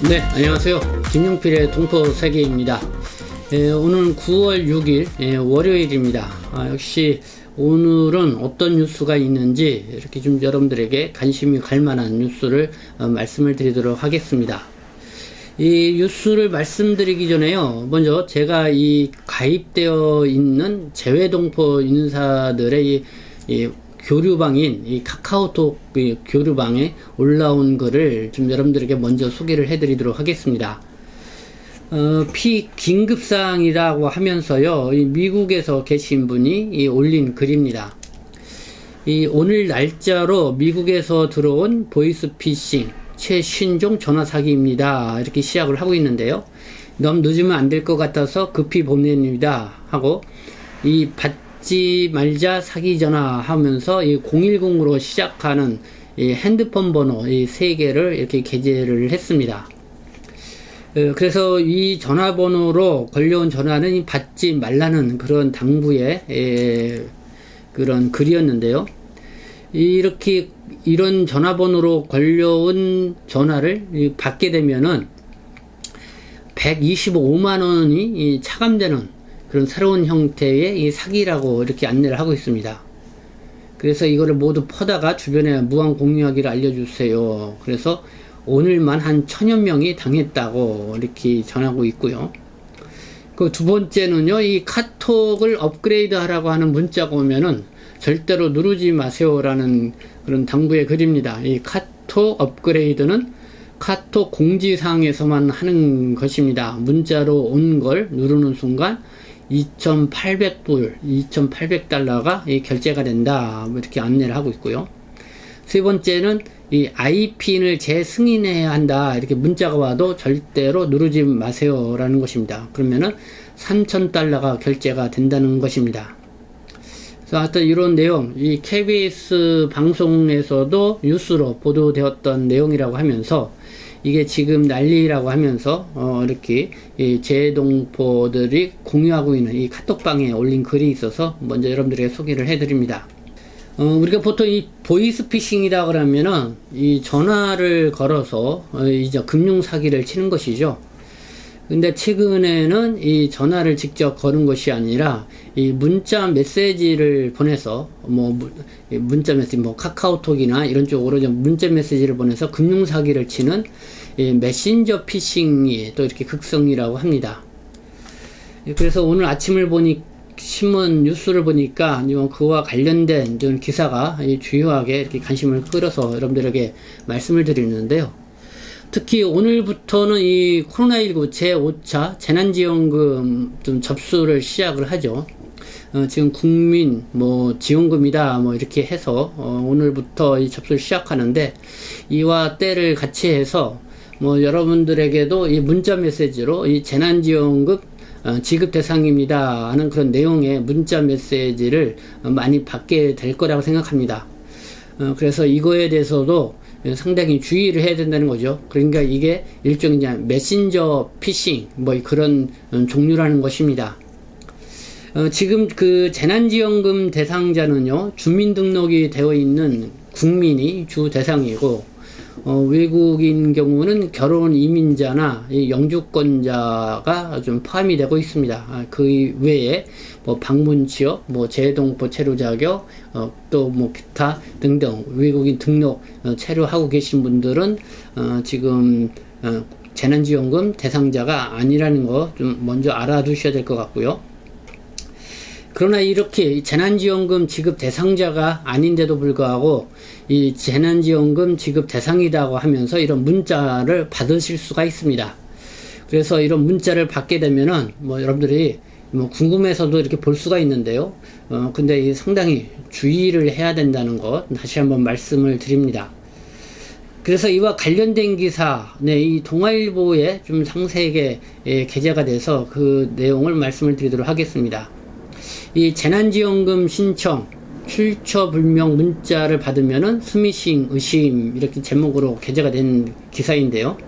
네, 안녕하세요. 김용필의 동포세계입니다. 오늘은 9월 6일 월요일입니다. 역시 오늘은 어떤 뉴스가 있는지 이렇게 좀 여러분들에게 관심이 갈 만한 뉴스를 말씀을 드리도록 하겠습니다. 이 뉴스를 말씀드리기 전에요, 먼저 제가 이 가입되어 있는 재외동포 인사들의 이 교류방인 이 카카오톡 교류방에 올라온 글을 좀 여러분들에게 먼저 소개를 해드리도록 하겠습니다. 긴급사항이라고 하면서요, 이 미국에서 계신 분이 올린 글입니다. 오늘 날짜로 미국에서 들어온 보이스피싱 최신종 전화사기입니다. 이렇게 시작을 하고 있는데요. 너무 늦으면 안 될 것 같아서 급히 보냅니다. 하고 받지 말자 사기 전화 하면서 010으로 시작하는 핸드폰 번호 3개를 이렇게 게재를 했습니다. 그래서 이 전화번호로 걸려온 전화는 받지 말라는 그런 당부의 그런 글이었는데요. 이런 전화번호로 걸려온 전화를 받게 되면은 125만원이 차감되는 그런 새로운 형태의 이 사기라고 이렇게 안내를 하고 있습니다. 그래서 이거를 모두 퍼다가 주변에 무한 공유하기를 알려주세요. 그래서 오늘만 한 1000여 명이 당했다고 이렇게 전하고 있고요. 그 두 번째는요, 이 카톡을 업그레이드 하라고 하는 문자가 오면은 절대로 누르지 마세요라는 그런 당부의 글입니다. 이 카톡 업그레이드는 카톡 공지사항에서만 하는 것입니다. 문자로 온 걸 누르는 순간 2,800불, 2,800달러가 결제가 된다. 이렇게 안내를 하고 있고요. 세 번째는 이 IPN을 재승인해야 한다. 이렇게 문자가 와도 절대로 누르지 마세요라는 것입니다. 그러면은 3,000달러가 결제가 된다는 것입니다. 그래서 하여튼 이런 내용, 이 KBS 방송에서도 뉴스로 보도되었던 내용이라고 하면서 이게 지금 난리라고 하면서 이렇게 재동포들이 공유하고 있는 이 카톡방에 올린 글이 있어서 먼저 여러분들에게 소개를 해드립니다. 우리가 보통 이 보이스피싱이라 그러면은 이 전화를 걸어서 이제 금융 사기를 치는 것이죠. 근데 최근에는 이 전화를 직접 거는 것이 아니라 이 문자 메시지를 보내서 문자 메시지 카카오톡이나 이런 쪽으로 좀 문자 메시지를 보내서 금융 사기를 치는 이 메신저 피싱이 또 이렇게 극성이라고 합니다. 그래서 오늘 아침을 신문 뉴스를 보니까 그와 관련된 기사가 주요하게 이렇게 관심을 끌어서 여러분들에게 말씀을 드리는데요. 특히 오늘부터는 이 코로나19 제5차 재난지원금 좀 접수를 시작을 하죠. 지금 국민 지원금이다 이렇게 해서 오늘부터 이 접수를 시작하는데, 이와 때를 같이 해서 여러분들에게도 이 문자 메시지로 이 재난지원금 지급 대상입니다 하는 그런 내용의 문자 메시지를 많이 받게 될 거라고 생각합니다. 그래서 이거에 대해서도 상당히 주의를 해야 된다는 거죠. 그러니까 이게 일종의 메신저 피싱 그런 종류라는 것입니다. 지금 그 재난지원금 대상자는요, 주민등록이 되어 있는 국민이 주 대상이고, 외국인 경우는 결혼 이민자나 영주권자가 좀 포함이 되고 있습니다. 그 외에 방문 지역, 재동포 체류 자격, 또 기타 등등 외국인 등록 체류하고 계신 분들은 지금 재난지원금 대상자가 아니라는 거 좀 먼저 알아두셔야 될 것 같고요. 그러나 이렇게 재난지원금 지급 대상자가 아닌데도 불구하고 이 재난지원금 지급 대상이라고 하면서 이런 문자를 받으실 수가 있습니다. 그래서 이런 문자를 받게 되면은 여러분들이 궁금해서도 이렇게 볼 수가 있는데요. 근데 상당히 주의를 해야 된다는 것 다시 한번 말씀을 드립니다. 그래서 이와 관련된 기사, 이 동아일보에 좀 상세하게 게재가 돼서 그 내용을 말씀을 드리도록 하겠습니다. 이 재난지원금 신청 출처불명 문자를 받으면은 스미싱 의심 이렇게 제목으로 게재가 된 기사인데요.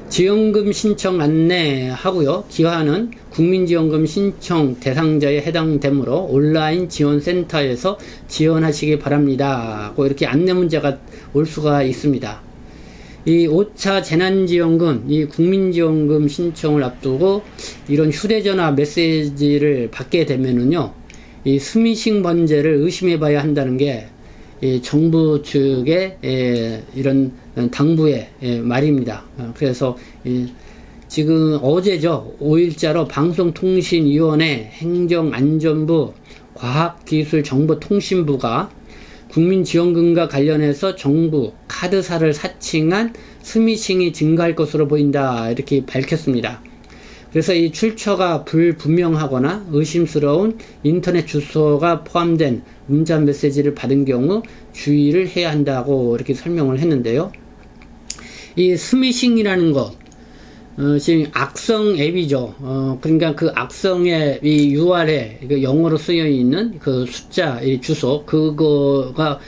지원금 신청 안내하고요. 기한은 국민지원금 신청 대상자에 해당되므로 온라인 지원센터에서 지원하시기 바랍니다. 이렇게 안내 문자가 올 수가 있습니다. 이 5차 재난지원금, 이 국민지원금 신청을 앞두고 이런 휴대전화 메시지를 받게 되면은요, 이 스미싱 번제를 의심해 봐야 한다는 게 이 정부 측의 이런 당부의 말입니다. 그래서 지금 어제죠, 5일자로 방송통신위원회, 행정안전부, 과학기술정보통신부가 국민지원금과 관련해서 정부 카드사를 사칭한 스미싱이 증가할 것으로 보인다, 이렇게 밝혔습니다. 그래서 이 출처가 불분명하거나 의심스러운 인터넷 주소가 포함된 문자 메시지를 받은 경우 주의를 해야 한다고 이렇게 설명을 했는데요. 이 스미싱이라는 것, 지금 악성 앱이죠. 그러니까 그 악성의 이 URL, 영어로 쓰여 있는 그 숫자, 이 주소, 그거가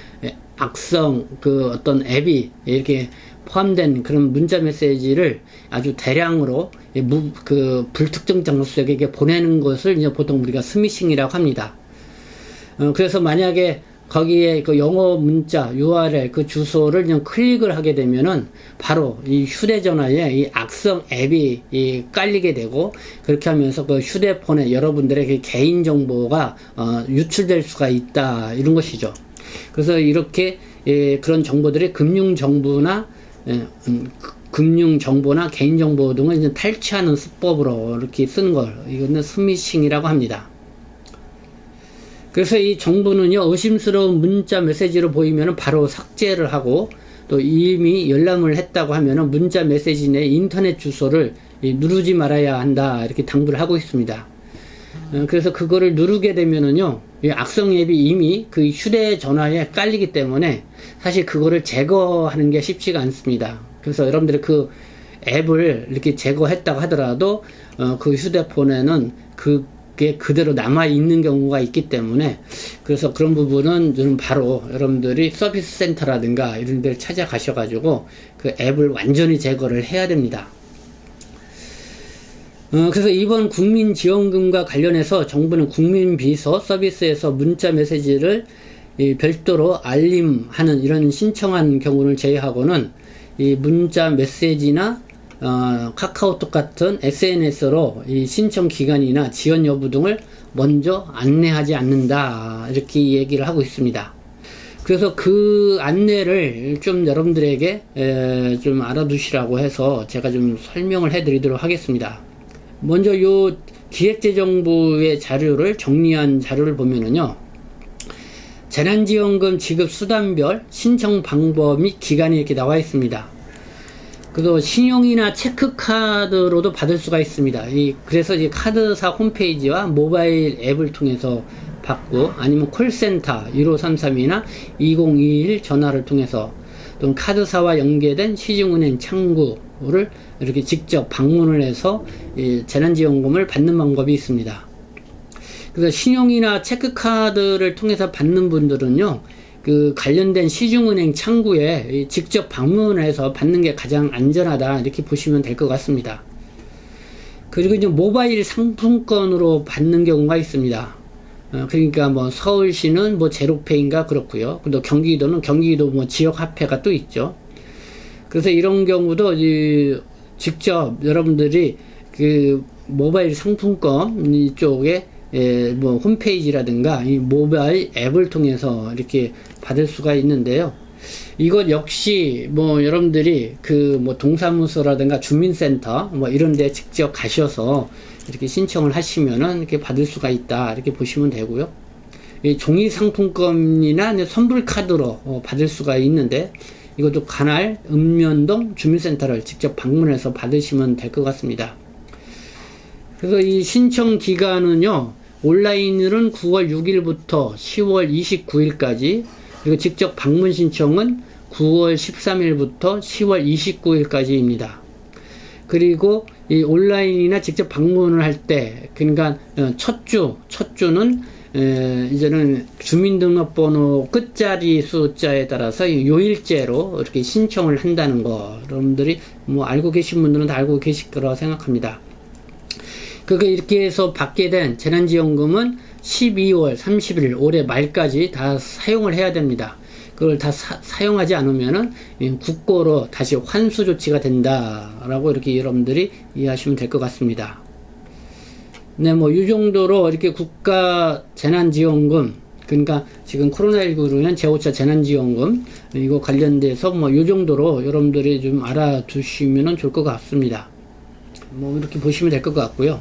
악성 그 어떤 앱이 이렇게 포함된 그런 문자 메시지를 아주 대량으로 그 불특정 장소에게 보내는 것을 이제 보통 우리가 스미싱이라고 합니다. 그래서 만약에 거기에 그 영어 문자 URL 그 주소를 그냥 클릭을 하게 되면은 바로 이 휴대전화에 이 악성 앱이 깔리게 되고, 그렇게 하면서 그 휴대폰에 여러분들의 그 개인정보가 유출될 수가 있다, 이런 것이죠. 그래서 이렇게 그런 정보들이 금융정보나 개인정보 등을 이제 탈취하는 수법으로 이렇게 쓰는 걸, 이거는 스미싱이라고 합니다. 그래서 이 정부는요, 의심스러운 문자 메시지로 보이면은 바로 삭제를 하고, 또 이미 열람을 했다고 하면은 문자 메시지 내 인터넷 주소를 누르지 말아야 한다, 이렇게 당부를 하고 있습니다. 그래서 그거를 누르게 되면은요, 이 악성 앱이 이미 그 휴대전화에 깔리기 때문에 사실 그거를 제거하는 게 쉽지가 않습니다. 그래서 여러분들이 그 앱을 이렇게 제거했다고 하더라도 그 휴대폰에는 그게 그대로 남아 있는 경우가 있기 때문에, 그래서 그런 부분은 좀 바로 여러분들이 서비스 센터라든가 이런 데를 찾아가셔 가지고 그 앱을 완전히 제거를 해야 됩니다. 그래서 이번 국민지원금과 관련해서 정부는 국민비서 서비스에서 문자 메시지를 별도로 알림하는 이런 신청한 경우를 제외하고는 이 문자 메시지나 카카오톡 같은 SNS로 이 신청 기간이나 지원 여부 등을 먼저 안내하지 않는다, 이렇게 얘기를 하고 있습니다. 그래서 그 안내를 좀 여러분들에게 좀 알아두시라고 해서 제가 좀 설명을 해 드리도록 하겠습니다. 먼저 요 기획재정부의 자료를 정리한 자료를 보면은요, 재난지원금 지급 수단별 신청 방법 및 기간이 이렇게 나와 있습니다. 그래서 신용이나 체크카드로도 받을 수가 있습니다. 그래서 이 카드사 홈페이지와 모바일 앱을 통해서 받고, 아니면 콜센터 1533이나 2021 전화를 통해서, 또는 카드사와 연계된 시중은행 창구를 이렇게 직접 방문을 해서 재난지원금을 받는 방법이 있습니다. 그래서 신용이나 체크카드를 통해서 받는 분들은요, 그 관련된 시중은행 창구에 직접 방문을 해서 받는 게 가장 안전하다, 이렇게 보시면 될 것 같습니다. 그리고 이제 모바일 상품권으로 받는 경우가 있습니다. 그러니까 뭐 서울시는 뭐 제로페이인가 그렇고요. 또 경기도는 경기도 뭐 지역 화폐가 또 있죠. 그래서 이런 경우도 직접 여러분들이 그 모바일 상품권 이쪽에 뭐 홈페이지라든가 이 모바일 앱을 통해서 이렇게 받을 수가 있는데요. 이것 역시 뭐 여러분들이 그 뭐 동사무소라든가 주민센터 뭐 이런 데 직접 가셔서 이렇게 신청을 하시면은 이렇게 받을 수가 있다, 이렇게 보시면 되고요. 이 종이 상품권이나 선불 카드로 받을 수가 있는데, 이것도 관할 읍면동 주민센터를 직접 방문해서 받으시면 될 것 같습니다. 그래서 이 신청 기간은요, 온라인으로는 9월 6일부터 10월 29일까지, 그리고 직접 방문 신청은 9월 13일부터 10월 29일까지입니다. 그리고 이 온라인이나 직접 방문을 할 때, 그러니까 첫 주는 이제는 주민등록번호 끝자리 숫자에 따라서 요일제로 이렇게 신청을 한다는 거, 여러분들이 뭐 알고 계신 분들은 다 알고 계실 거라고 생각합니다. 그게 이렇게 해서 받게 된 재난지원금은 12월 30일 올해 말까지 다 사용을 해야 됩니다. 그걸 다 사용하지 않으면은 국고로 다시 환수 조치가 된다라고 이렇게 여러분들이 이해하시면 될 것 같습니다. 네, 뭐 이 정도로 이렇게 국가 재난지원금, 그러니까 지금 코로나19로 인한 제5차 재난지원금 이거 관련돼서 뭐 이 정도로 여러분들이 좀 알아두시면 좋을 것 같습니다. 뭐 이렇게 보시면 될 것 같고요.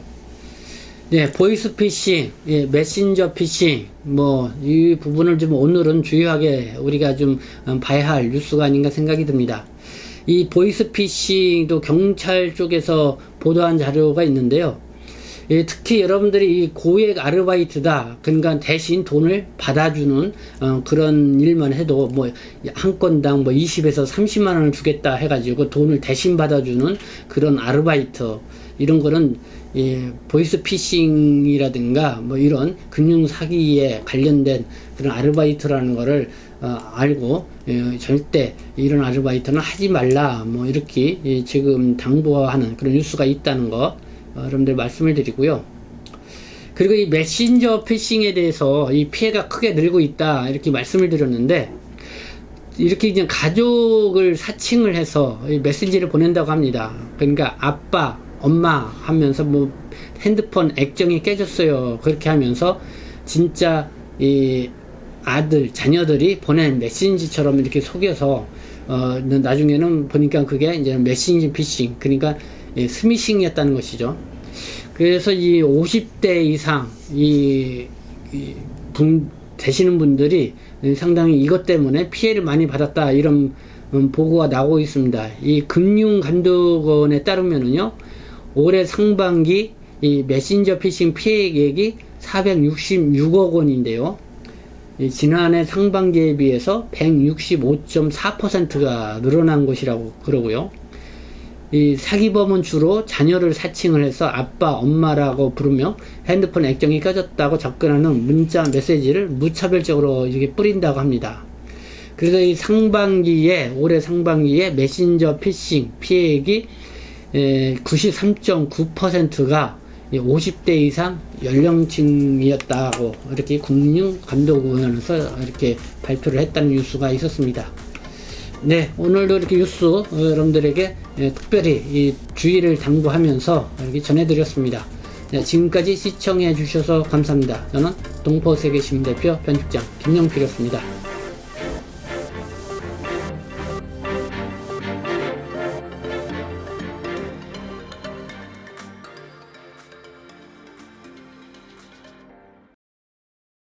네, 보이스피싱, 예, 메신저 피싱, 뭐 이 부분을 좀 오늘은 주요하게 우리가 좀 봐야 할 뉴스가 아닌가 생각이 듭니다. 이 보이스피싱도 경찰 쪽에서 보도한 자료가 있는데요. 예, 특히 여러분들이 이 고액 아르바이트다, 그러니까 대신 돈을 받아주는 그런 일만 해도 뭐 한 건당 뭐 20에서 30만 원을 주겠다 해가지고 돈을 대신 받아주는 그런 아르바이트, 이런 거는 예, 보이스피싱이라든가 뭐 이런 금융 사기에 관련된 그런 아르바이트라는 거를 알고 절대 이런 아르바이트는 하지 말라, 뭐 이렇게 지금 당부하는 그런 뉴스가 있다는 거 여러분들 말씀을 드리고요. 그리고 이 메신저 피싱에 대해서 이 피해가 크게 늘고 있다 이렇게 말씀을 드렸는데, 이렇게 그냥 가족을 사칭을 해서 이 메시지를 보낸다고 합니다. 그러니까 아빠, 엄마 하면서 뭐 핸드폰 액정이 깨졌어요 그렇게 하면서 진짜 이 아들, 자녀들이 보낸 메시지처럼 이렇게 속여서 나중에는 보니까 그게 이제 메신저 피싱, 그러니까 스미싱이었다는 것이죠. 그래서 이 50대 이상 되시는 분들이 상당히 이것 때문에 피해를 많이 받았다, 이런 보고가 나오고 있습니다. 이 금융감독원에 따르면은요, 올해 상반기 이 메신저 피싱 피해액이 466억 원인데요. 지난해 상반기에 비해서 165.4%가 늘어난 것이라고 그러고요. 이 사기범은 주로 자녀를 사칭을 해서 아빠, 엄마라고 부르며 핸드폰 액정이 꺼졌다고 접근하는 문자 메시지를 무차별적으로 이렇게 뿌린다고 합니다. 그래서 이 올해 상반기에 메신저 피싱 피해액이 93.9%가 50대 이상 연령층이었다고 이렇게 금융감독원에서 이렇게 발표를 했다는 뉴스가 있었습니다. 네, 오늘도 이렇게 뉴스 여러분들에게 특별히 주의를 당부하면서 이렇게 전해드렸습니다. 네, 지금까지 시청해 주셔서 감사합니다. 저는 동포세계시민대표 편집장 김영필이었습니다.